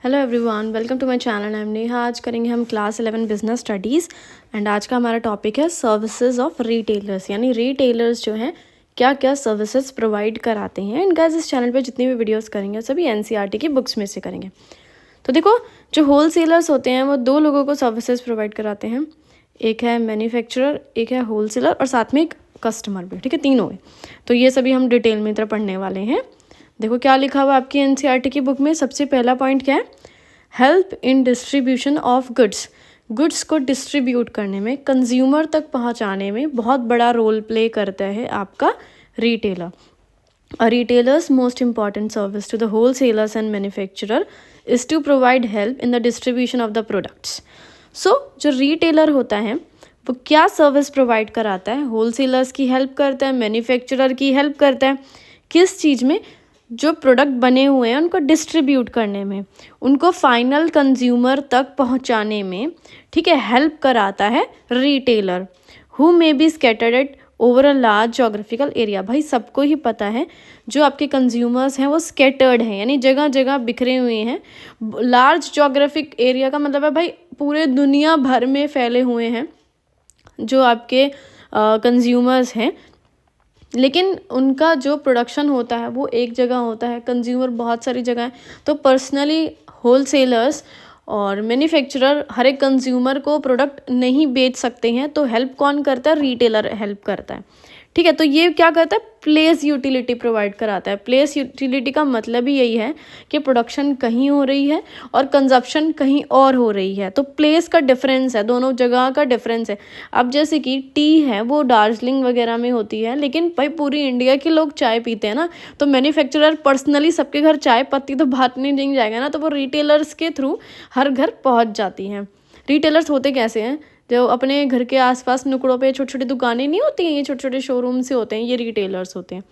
Hello everyone, welcome to my channel. I am Neha. आज करेंगे हम क्लास 11 बिजनेस स्टडीज़ एंड आज का हमारा टॉपिक है सर्विसेज ऑफ रिटेलर्स, यानी रिटेलर्स जो हैं क्या क्या सर्विसेज प्रोवाइड कराते हैं। एंड गाइस, इस चैनल पे जितनी भी वीडियोस करेंगे सभी एनसीईआरटी की बुक्स में से करेंगे। तो देखो, जो होल सेलर्स होते हैं वो दो लोगों को सर्विसेज प्रोवाइड कराते हैं। एक है मैन्युफैक्चरर, एक है होल सेलर और साथ में एक कस्टमर भी। ठीक है, तीनों है। तो ये सभी हम डिटेल में इधर पढ़ने वाले हैं। देखो क्या लिखा हुआ आपकी एनसीईआरटी की बुक में। सबसे पहला पॉइंट क्या है? Help in distribution of goods. Goods को डिस्ट्रीब्यूट करने में, कंज्यूमर तक पहुंचाने में बहुत बड़ा रोल प्ले करता है आपका retailer. A retailer's most important service to the wholesalers and manufacturer is to provide help in the distribution of the products. So, जो retailer होता है वो क्या सर्विस प्रोवाइड कराता है? होलसेलर्स की हेल्प करता है, मैन्युफैक्चरर की हेल्प करता है। किस चीज़ में? जो प्रोडक्ट बने हुए हैं उनको डिस्ट्रीब्यूट करने में, उनको फाइनल कंज्यूमर तक पहुंचाने में, ठीक है, हेल्प कराता है retailer. Who may be scattered at over a large geographical area. भाई सबको ही पता है जो आपके कंज्यूमर्स हैं वो स्कैटर्ड हैं, यानी जगह जगह बिखरे हुए हैं। लार्ज जोग्राफिक एरिया का मतलब है भाई पूरे दुनिया भर में फैले हुए हैं जो आपके कंज्यूमर्स हैं, लेकिन उनका जो प्रोडक्शन होता है वो एक जगह होता है, कंज्यूमर बहुत सारी जगह है। तो पर्सनली होलसेलर्स और मैन्युफैक्चरर हर एक कंज्यूमर को प्रोडक्ट नहीं बेच सकते हैं, तो हेल्प कौन करता है? रिटेलर हेल्प करता है। ठीक है, तो ये क्या करता है? प्लेस यूटिलिटी प्रोवाइड कराता है। प्लेस यूटिलिटी का मतलब ही यही है कि प्रोडक्शन कहीं हो रही है और कंजप्शन कहीं और हो रही है, तो प्लेस का डिफरेंस है, दोनों जगह का डिफरेंस है। अब जैसे कि टी है वो दार्जिलिंग वगैरह में होती है, लेकिन भाई पूरी इंडिया के लोग चाय पीते हैं ना, तो मैन्युफैक्चरर पर्सनली सबके घर चाय पत्ती तो बांटने नहीं जाएगा ना, तो वो रिटेलर्स के थ्रू हर घर पहुँच जाती हैं। रिटेलर्स होते कैसे हैं? जो अपने घर के आसपास नुकड़ों पे छोटी छोटी दुकानें नहीं होती हैं, ये छोटे छोटे शोरूम से होते हैं, ये रिटेलर्स होते हैं।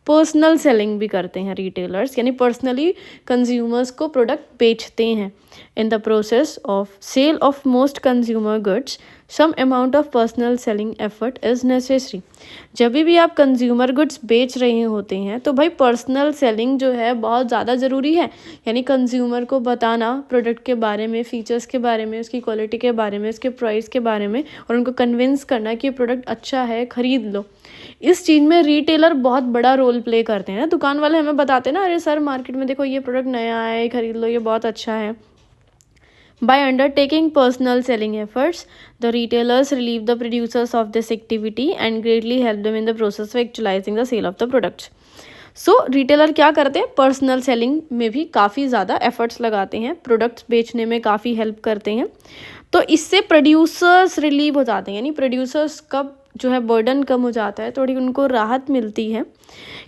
पर्सनल सेलिंग भी करते हैं रिटेलर्स, यानी पर्सनली कंज्यूमर्स को प्रोडक्ट बेचते हैं। In the process of sale of most consumer goods some amount of personal selling effort is necessary. जब भी आप कंज्यूमर गुड्स बेच रहे होते हैं तो भाई पर्सनल सेलिंग जो है बहुत ज़्यादा ज़रूरी है, यानी कंज्यूमर को बताना प्रोडक्ट के बारे में, फीचर्स के बारे में, उसकी क्वालिटी के बारे में, उसके प्राइस के बारे में, और उनको कन्विंस करना कि ये प्रोडक्ट अच्छा है, ख़रीद लो। इस चीज़ में रिटेलर बहुत बड़ा रोल प्ले करते हैं ना। दुकान वाले हमें बताते हैं ना, अरे सर मार्केट में देखो ये प्रोडक्ट नया आया है, ख़रीद लो, ये बहुत अच्छा है। By undertaking personal selling efforts, the retailers relieve the producers of this activity and greatly help them in the process of actualizing the sale of the products. So, retailer क्या करते हैं? पर्सनल सेलिंग में भी काफ़ी ज़्यादा efforts लगाते हैं, products बेचने में काफ़ी हेल्प करते हैं। तो इससे प्रोड्यूसर्स रिलीव हो जाते हैं, यानी प्रोड्यूसर्स का जो है बर्डन कम हो जाता है, थोड़ी उनको राहत मिलती है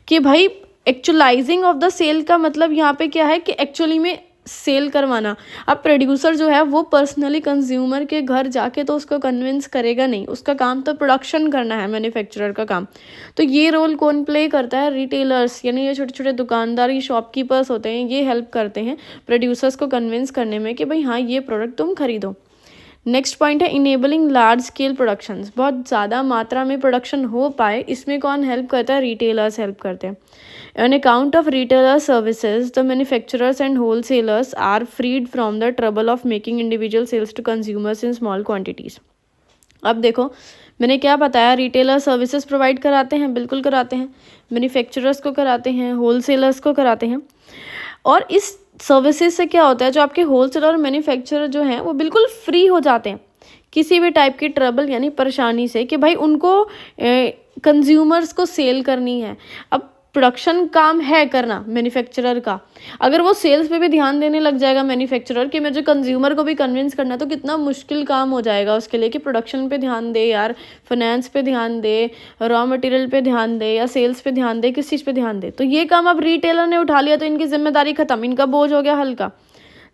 कि भाई एक्चुअलाइजिंग ऑफ द सेल का मतलब यहाँ पे क्या है कि एक्चुअली में सेल करवाना। अब प्रोड्यूसर जो है वो पर्सनली कंज्यूमर के घर जाके तो उसको कन्विंस करेगा नहीं, उसका काम तो प्रोडक्शन करना है, मैन्युफैक्चरर का काम। तो ये रोल कौन प्ले करता है? रिटेलर्स, यानी ये छोटे छोटे दुकानदार, ये शॉपकीपर्स होते हैं, ये हेल्प करते हैं प्रोड्यूसर्स को कन्विंस करने में कि भाई हाँ ये प्रोडक्ट तुम खरीदो। नेक्स्ट पॉइंट है इनेबलिंग लार्ज स्केल प्रोडक्शंस। बहुत ज़्यादा मात्रा में प्रोडक्शन हो पाए, इसमें कौन हेल्प करता है? रिटेलर्स हेल्प करते हैं। On account of retailer services, the manufacturers and wholesalers are freed from the trouble of making individual sales to consumers in small quantities. अब देखो मैंने क्या बताया, रिटेलर सर्विसेज प्रोवाइड कराते हैं, बिल्कुल कराते हैं, मैन्युफैक्चरर्स को कराते हैं, होलसेलर्स को कराते हैं। और इस सर्विसेज से क्या होता है, जो आपके होलसेलर और मैन्युफैक्चरर जो हैं वो बिल्कुल फ्री हो जाते हैं किसी भी टाइप की ट्रबल यानी परेशानी से, कि भाई उनको कंज्यूमर्स को सेल करनी है। अब प्रोडक्शन काम है करना मैन्युफैक्चरर का, अगर वो सेल्स पे भी ध्यान देने लग जाएगा मैन्युफैक्चरर कि मुझे कंज्यूमर को भी कन्विंस करना, तो कितना मुश्किल काम हो जाएगा उसके लिए कि प्रोडक्शन पे ध्यान दे यार, फाइनेंस पे ध्यान दे, रॉ मटेरियल पे ध्यान दे, या सेल्स पे ध्यान दे, किस चीज़ पे ध्यान दे। तो ये काम अब रिटेलर ने उठा लिया तो इनकी जिम्मेदारी खत्म, इनका बोझ हो गया हल्का।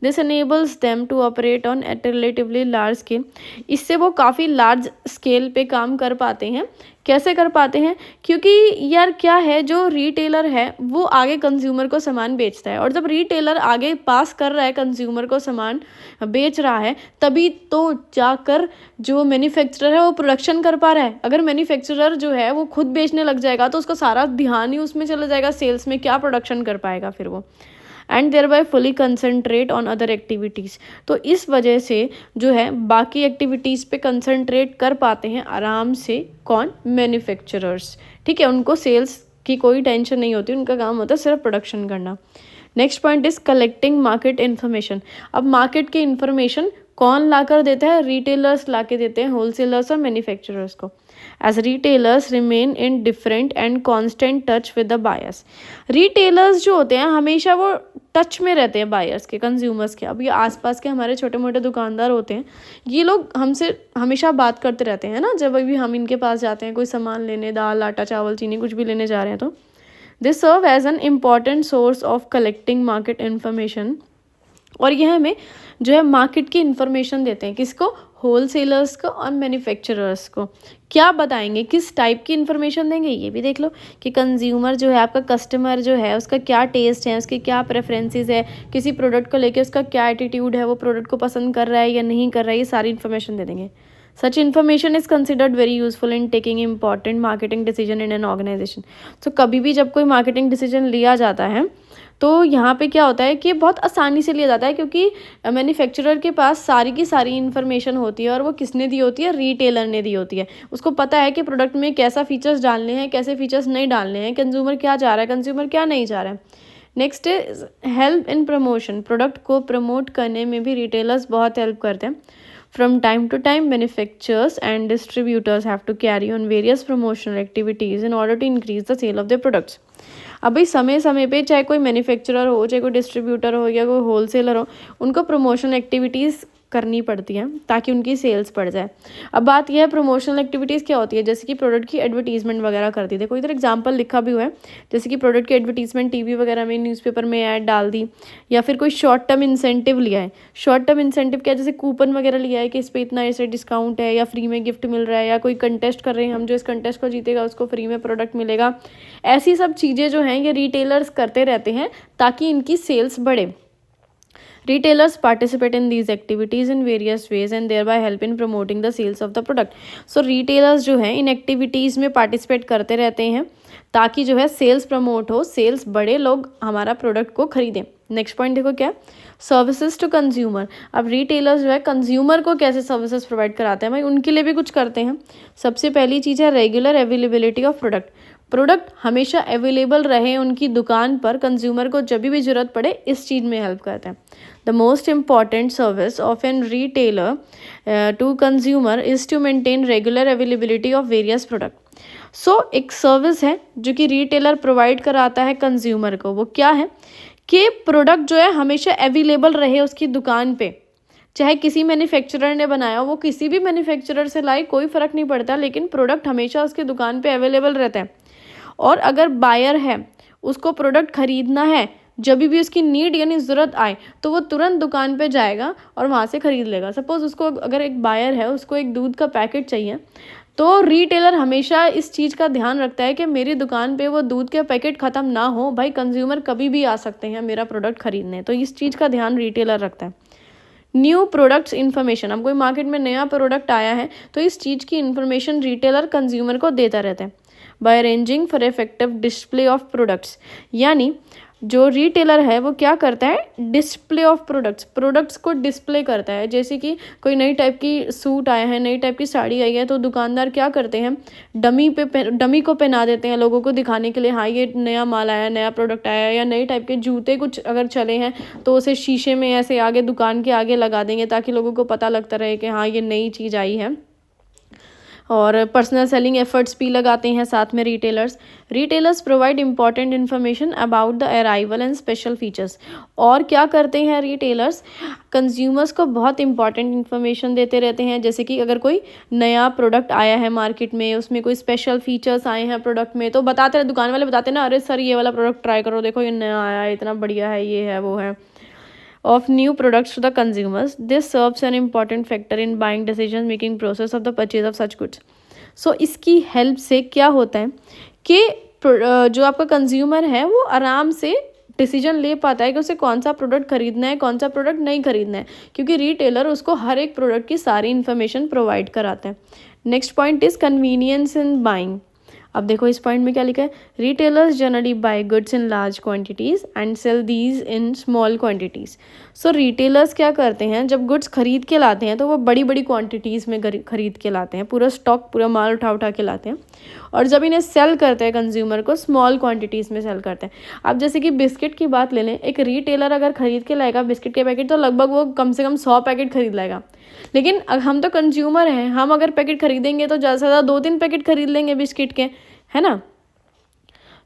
This enables them to operate on at relatively large scale. इससे वो काफ़ी लार्ज स्केल पे काम कर पाते हैं। कैसे कर पाते हैं? क्योंकि यार क्या है, जो रिटेलर है वो आगे कंज्यूमर को सामान बेचता है, और जब रिटेलर आगे पास कर रहा है कंज्यूमर को सामान बेच रहा है, तभी तो जाकर जो मैन्युफैक्चरर है वो प्रोडक्शन कर पा रहा है। अगर मैन्युफैक्चरर जो है वो खुद बेचने लग जाएगा तो उसका सारा ध्यान ही उसमें चला जाएगा, सेल्स में, क्या प्रोडक्शन कर पाएगा फिर वो। And thereby fully concentrate on other activities. तो इस वजह से जो है बाकी एक्टिविटीज़ पे कंसंट्रेट कर पाते हैं आराम से। कौन? मैन्युफैक्चरर्स। ठीक है, उनको सेल्स की कोई टेंशन नहीं होती, उनका काम होता है सिर्फ प्रोडक्शन करना। Next point is collecting market information. अब मार्केट की इन्फॉर्मेशन कौन ला कर देता है? रिटेलर्स ला के देते हैं, होलसेलर्स और मैन्युफैक्चरर्स को। As retailers remain in different and constant touch with the buyers. Retailers जो होते हैं हमेशा वो टच में रहते हैं बायर्स के, कंज्यूमर्स के। अब ये आसपास के हमारे छोटे मोटे दुकानदार होते हैं, ये लोग हमसे हमेशा बात करते रहते हैं ना, जब भी हम इनके पास जाते हैं कोई सामान लेने, दाल आटा चावल चीनी कुछ भी लेने जा रहे हैं तो they serve as an important source of collecting market information. और यह हमें जो है मार्केट की इन्फॉर्मेशन देते हैं, किसको? होलसेलर्स को और मैन्युफैक्चरर्स को। क्या बताएंगे, किस टाइप की इन्फॉर्मेशन देंगे ये भी देख लो कि कंज्यूमर जो है आपका कस्टमर जो है उसका क्या टेस्ट है, उसके क्या प्रेफरेंसेस है, किसी प्रोडक्ट को लेके उसका क्या एटीट्यूड है, वो प्रोडक्ट को पसंद कर रहा है या नहीं कर रहा है, ये सारी इन्फॉर्मेशन दे देंगे। Such information is considered very useful in taking important marketing decision in an organization। तो कभी भी जब कोई मार्केटिंग डिसीजन लिया जाता है तो यहाँ पे क्या होता है कि बहुत आसानी से लिया जाता है, क्योंकि मैन्युफैक्चरर के पास सारी की सारी इन्फॉर्मेशन होती है और वो किसने दी होती है? रिटेलर ने दी होती है। उसको पता है कि प्रोडक्ट में कैसा फीचर्स डालने हैं, कैसे फीचर्स नहीं डालने हैं, कंज्यूमर क्या चाह रहा है, कंज्यूमर क्या नहीं चाह रहा है। Next is help in promotion. Product को प्रमोट करने में भी रिटेलर्स बहुत हेल्प करते हैं। From time to time, manufacturers and distributors have to carry on various promotional activities in order to increase the sale of their products। अभी समय समय पे चाहे कोई मैन्युफैक्चरर हो, चाहे कोई डिस्ट्रीब्यूटर हो या कोई होलसेलर हो, उनको प्रमोशनल एक्टिविटीज़ करनी पड़ती हैं ताकि उनकी सेल्स बढ़ जाए। अब बात यह है प्रमोशनल एक्टिविटीज़ क्या होती है, जैसे कि प्रोडक्ट की एडवर्टीजमेंट वगैरह कर दी। देखो इधर एग्जांपल लिखा भी हुआ है, जैसे कि प्रोडक्ट की एडवर्टीजमेंट टीवी वगैरह में, न्यूज़पेपर में ऐड डाल दी, या फिर कोई शॉर्ट टर्म इंसेंटिव लिया है। शॉर्ट टर्म इंसेंटिव क्या, जैसे कूपन वगैरह लिया है कि इस पर इतना ऐसे डिस्काउंट है या फ्री में गिफ्ट मिल रहा है, या कोई कंटेस्ट कर रहे हैं हम, जो इस कंटेस्ट को जीतेगा उसको फ्री में प्रोडक्ट मिलेगा। ऐसी सब चीज़ें जो हैं ये रिटेलर्स करते रहते हैं ताकि इनकी सेल्स बढ़े। Retailers participate in these activities in various ways and thereby help in promoting the sales of the product। So retailers जो हैं इन एक्टिविटीज़ में पार्टिसिपेट करते रहते हैं ताकि जो है सेल्स प्रमोट हो, सेल्स बढ़े, लोग हमारा प्रोडक्ट को खरीदें। नेक्स्ट पॉइंट देखो क्या, सर्विसेज टू कंज्यूमर। अब रिटेलर्स जो है कंज्यूमर को कैसे सर्विसेज प्रोवाइड कराते हैं, भाई उनके लिए भी कुछ करते हैं। सबसे पहली चीज़ है regular availability of product. Product हमेशा अवेलेबल रहे उनकी दुकान पर, कंज्यूमर को जब भी ज़रूरत पड़े, इस चीज़ में हेल्प करते हैं। The most important service of an retailer to consumer is to maintain regular availability of various product. So एक सर्विस है जो कि रिटेलर प्रोवाइड कराता है कंज्यूमर को, वो क्या है कि प्रोडक्ट जो है हमेशा अवेलेबल रहे उसकी दुकान पे। चाहे किसी मैन्युफैक्चरर ने बनाया, वो किसी भी मैन्युफैक्चरर से लाए, कोई फ़र्क नहीं पड़ता, लेकिन प्रोडक्ट हमेशा उसकी दुकान पे अवेलेबल रहता है। और अगर बायर है, उसको प्रोडक्ट ख़रीदना है, जब भी उसकी नीड यानी ज़रूरत आए तो वो तुरंत दुकान पे जाएगा और वहाँ से ख़रीद लेगा। सपोज़ उसको अगर एक बायर है, उसको एक दूध का पैकेट चाहिए, तो रिटेलर हमेशा इस चीज़ का ध्यान रखता है कि मेरी दुकान पे वो दूध के पैकेट ख़त्म ना हो। भाई कंज्यूमर कभी भी आ सकते हैं मेरा प्रोडक्ट ख़रीदने, तो इस चीज़ का ध्यान रिटेलर रखता है। New products information. अब कोई मार्केट में नया प्रोडक्ट आया है तो इस चीज़ की इन्फॉर्मेशन रिटेलर कंज्यूमर को देता रहता है। By arranging for effective display of products, यानी जो रिटेलर है वो क्या करता है, डिस्प्ले ऑफ प्रोडक्ट्स को डिस्प्ले करता है। जैसे कि कोई नई टाइप की सूट आया है, नई टाइप की साड़ी आई है, तो दुकानदार क्या करते हैं, डमी को पहना देते हैं लोगों को दिखाने के लिए, हाँ ये नया माल आया, नया प्रोडक्ट आया। या नई टाइप के जूते कुछ अगर चले हैं तो उसे शीशे में ऐसे आगे दुकान के आगे लगा देंगे ताकि लोगों को पता लगता रहे कि हाँ ये नई चीज़ आई है। और पर्सनल सेलिंग एफर्ट्स भी लगाते हैं साथ में retailers provide important information about the arrival and special features. और क्या करते हैं रिटेलर्स, कंज्यूमर्स को बहुत इंपॉर्टेंट इन्फॉर्मेशन देते रहते हैं। जैसे कि अगर कोई नया प्रोडक्ट आया है मार्केट में, उसमें कोई स्पेशल फीचर्स आए हैं प्रोडक्ट में, तो बताते हैं, दुकान वाले बताते हैं ना, अरे सर ये वाला प्रोडक्ट ट्राई करो, देखो ये नया आया है, इतना बढ़िया है, ये है वो है। of new products to the consumers. This serves an important factor in buying decision making process of the purchase of such goods. So इसकी हेल्प से क्या होता है कि जो आपका कंज्यूमर है वो आराम से डिसीजन ले पाता है कि उसे कौन सा प्रोडक्ट खरीदना है, कौन सा प्रोडक्ट नहीं खरीदना है, क्योंकि रिटेलर उसको हर एक प्रोडक्ट की सारी इन्फॉर्मेशन प्रोवाइड कराता है। Next point is convenience in buying. अब देखो इस पॉइंट में क्या लिखा है, retailers generally buy goods in large quantities and sell these in small quantities. So retailers क्या करते हैं, जब गुड्स खरीद के लाते हैं तो वो बड़ी बड़ी क्वांटिटीज़ में खरीद के लाते हैं, पूरा स्टॉक पूरा माल उठा के लाते हैं, और जब इन्हें सेल करते हैं कंज्यूमर को स्मॉल क्वांटिटीज़ में सेल करते हैं। अब जैसे कि बिस्किट की बात ले लें, एक रिटेलर अगर खरीद के लाएगा बिस्किट के पैकेट तो लगभग वो कम से कम 100 पैकेट खरीद लाएगा, लेकिन हम तो कंज्यूमर हैं, हम अगर पैकेट खरीदेंगे तो ज़्यादा से ज़्यादा 2-3 पैकेट खरीद लेंगे बिस्किट के, है ना।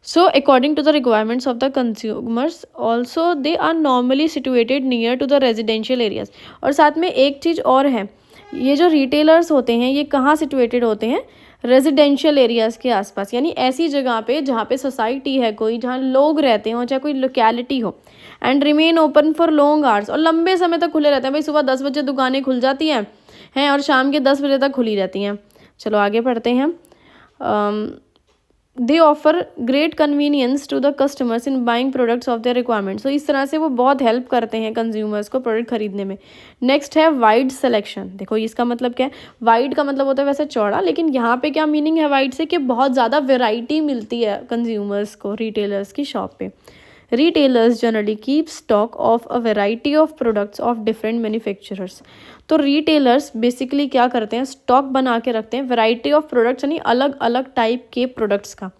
So according to the requirements of the consumers also they are normally situated near to the residential areas। और साथ में एक चीज़ और है, ये जो रिटेलर्स होते हैं ये कहाँ सिचुएटेड होते हैं, रेजिडेंशियल एरियाज़ के आसपास, यानी ऐसी जगह पे जहाँ पे सोसाइटी है कोई, जहाँ लोग रहते हो, चाहे कोई लोकेलिटी हो, and remain open for long hours, और लंबे समय तक खुले रहते हैं। भाई सुबह 10 बजे दुकानें खुल जाती हैं और शाम के 10 बजे तक खुली रहती हैं। चलो आगे पढ़ते हैं। They offer great convenience to the customers in buying products of their requirements. तो इस तरह से वो बहुत हेल्प करते हैं कंज्यूमर्स को प्रोडक्ट खरीदने में। नेक्स्ट है वाइड सिलेक्शन। देखो इसका मतलब क्या है, वाइड का मतलब होता है वैसे चौड़ा, लेकिन यहाँ पे क्या मीनिंग है वाइड से, कि बहुत ज़्यादा वेराइटी मिलती है कंज्यूमर्स को रिटेलर्स की शॉप पे। Retailers generally keep stock of a variety of products of different manufacturers. तो रिटेलर्स बेसिकली क्या करते हैं, स्टॉक बना के रखते हैं वैरायटी ऑफ प्रोडक्ट्स, यानी अलग अलग टाइप के प्रोडक्ट्स का,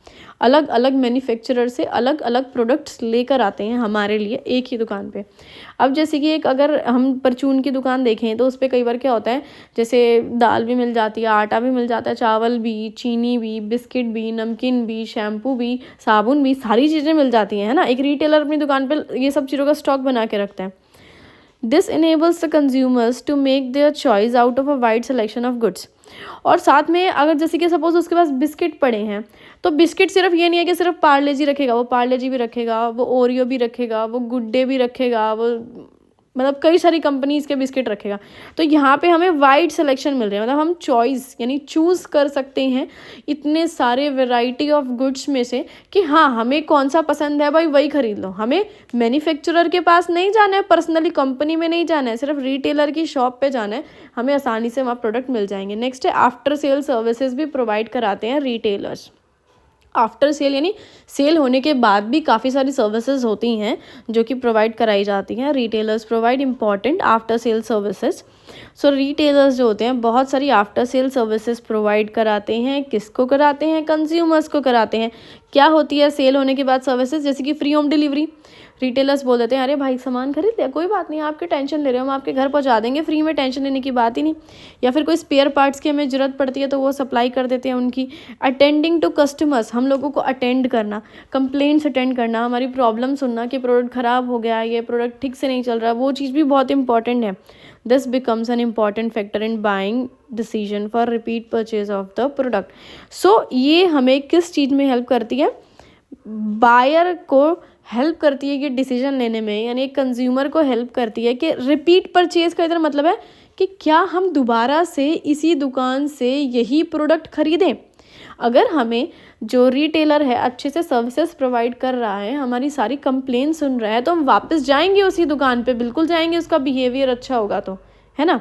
अलग अलग मैन्युफैक्चरर से अलग अलग प्रोडक्ट्स लेकर आते हैं हमारे लिए एक ही दुकान पे। अब जैसे कि एक अगर हम परचून की दुकान देखें तो उस पर कई बार क्या होता है, जैसे दाल भी मिल जाती है, आटा भी मिल जाता है, चावल भी, चीनी भी, बिस्किट भी, नमकीन भी, शैम्पू भी, साबुन भी, सारी चीज़ें मिल जाती हैं, है ना। एक रिटेलर अपनी दुकान पर ये सब चीज़ों का स्टॉक बना के रखता है। This enables the consumers to make their choice out of a wide selection of goods। और साथ में अगर जैसे कि सपोज उसके पास बिस्किट पड़े हैं, तो बिस्किट सिर्फ ये नहीं है कि सिर्फ पार्ले जी रखेगा, वो पार्ले जी भी रखेगा, वो ओरियो भी रखेगा, वो गुड डे भी रखेगा, वो मतलब कई सारी कंपनीज के बिस्किट रखेगा। तो यहाँ पे हमें वाइड सिलेक्शन मिल रहा है, मतलब हम चॉइस यानी चूज़ कर सकते हैं इतने सारे वैरायटी ऑफ गुड्स में से कि हाँ हमें कौन सा पसंद है भाई वही खरीद लो। हमें मैन्युफैक्चरर के पास नहीं जाना है, पर्सनली कंपनी में नहीं जाना है, सिर्फ रिटेलर की शॉप पे जाना है, हमें आसानी से वहाँ प्रोडक्ट मिल जाएंगे। नेक्स्ट है आफ्टर सेल सर्विसेज भी प्रोवाइड कराते हैं रिटेलर्स। आफ्टर सेल यानी सेल होने के बाद भी काफ़ी सारी सर्विसेज होती हैं जो कि प्रोवाइड कराई जाती हैं। Retailers provide important after sale services. So retailers जो होते हैं बहुत सारी आफ्टर सेल सर्विसेज प्रोवाइड कराते हैं। किसको कराते हैं, कंज्यूमर्स को कराते हैं। क्या होती है सेल होने के बाद सर्विसेज, जैसे कि फ्री होम डिलीवरी। रिटेलर्स बोल देते हैं अरे भाई सामान खरीद लिया, कोई बात नहीं, आपके टेंशन ले रहे हो, हम आपके घर पहुंचा देंगे फ्री में, टेंशन लेने की बात ही नहीं। या फिर कोई स्पेयर पार्ट्स की हमें ज़रूरत पड़ती है तो वो सप्लाई कर देते हैं उनकी। अटेंडिंग टू कस्टमर्स, हम लोगों को अटेंड करना, कंप्लेंट्स अटेंड करना, हमारी प्रॉब्लम सुनना कि प्रोडक्ट ख़राब हो गया, ये प्रोडक्ट ठीक से नहीं चल रहा, वो चीज़ भी बहुत इंपॉर्टेंट है। This becomes an important factor in buying decision for repeat purchase of the product. So ये हमें किस चीज़ में हेल्प करती है, बायर को हेल्प करती है कि डिसीजन लेने में, यानी कंज्यूमर को हेल्प करती है कि रिपीट परचेज का इधर मतलब है कि क्या हम दोबारा से इसी दुकान से यही प्रोडक्ट खरीदें। अगर हमें जो रिटेलर है अच्छे से सर्विसेज प्रोवाइड कर रहा है, हमारी सारी कंप्लेन सुन रहा है, तो हम वापस जाएंगे उसी दुकान पे, बिल्कुल जाएंगे, उसका बिहेवियर अच्छा होगा तो, है ना।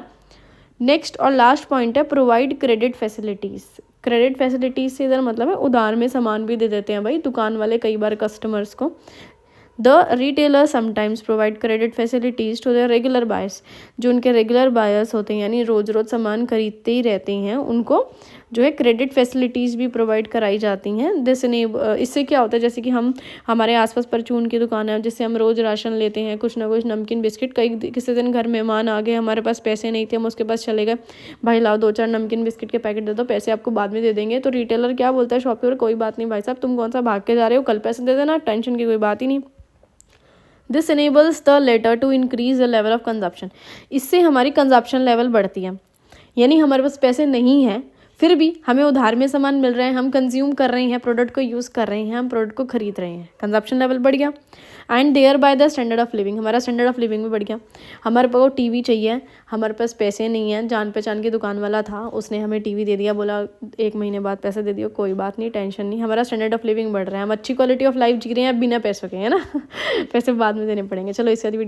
नेक्स्ट और लास्ट पॉइंट है provide credit facilities. Credit facilities से इधर मतलब है उधार में सामान भी दे देते हैं भाई दुकान वाले कई बार कस्टमर्स को। The retailer sometimes provide credit facilities to their regular buyers. जो उनके रेगुलर बायर्स होते हैं यानी रोज़ रोज़ सामान खरीदते ही रहते हैं, उनको जो है क्रेडिट फैसिलिटीज़ भी प्रोवाइड कराई जाती हैं। इससे क्या होता है, जैसे कि हमारे आसपास परचून की दुकान है जिससे हम रोज़ राशन लेते हैं, कुछ ना कुछ नमकीन बिस्किट, किसी दिन घर मेहमान आ गए, हमारे पास पैसे नहीं थे, हम उसके पास चले गए, भाई लाओ 2-4 नमकीन बिस्किट के पैकेट दे दो, पैसे आपको बाद में दे देंगे। तो रिटेलर क्या बोलता है शॉपकीपर, कोई बात नहीं भाई साहब, तुम कौन सा भाग के जा रहे हो, कल पैसे दे देना, टेंशन की कोई बात ही नहीं। This enables the latter to increase the level of consumption. इससे हमारी कंजप्शन लेवल बढ़ती है, यानी हमारे पास पैसे नहीं हैं फिर भी हमें उधार में सामान मिल रहा है, हम कंज्यूम कर रहे हैं, प्रोडक्ट को यूज़ कर रहे हैं, हम प्रोडक्ट को खरीद रहे हैं, कंजप्शन लेवल बढ़ गया। And thereby the standard of living, हमारा स्टैंडर्ड ऑफ लिविंग भी बढ़ गया। हमारे पास टीवी चाहिए, हमारे पास पैसे नहीं हैं, जान पहचान की दुकान वाला था, उसने हमें टीवी दे दिया, बोला 1 महीने बाद पैसे दे दियो, कोई बात नहीं, टेंशन नहीं, हमारा स्टैंडर्ड ऑफ लिविंग बढ़ रहा है, हम अच्छी क्वालिटी ऑफ लाइफ जी रहे हैं बिना पैसों के, है ना। पैसे बाद में देने पड़ेंगे। चलो इसके बाद वीडियो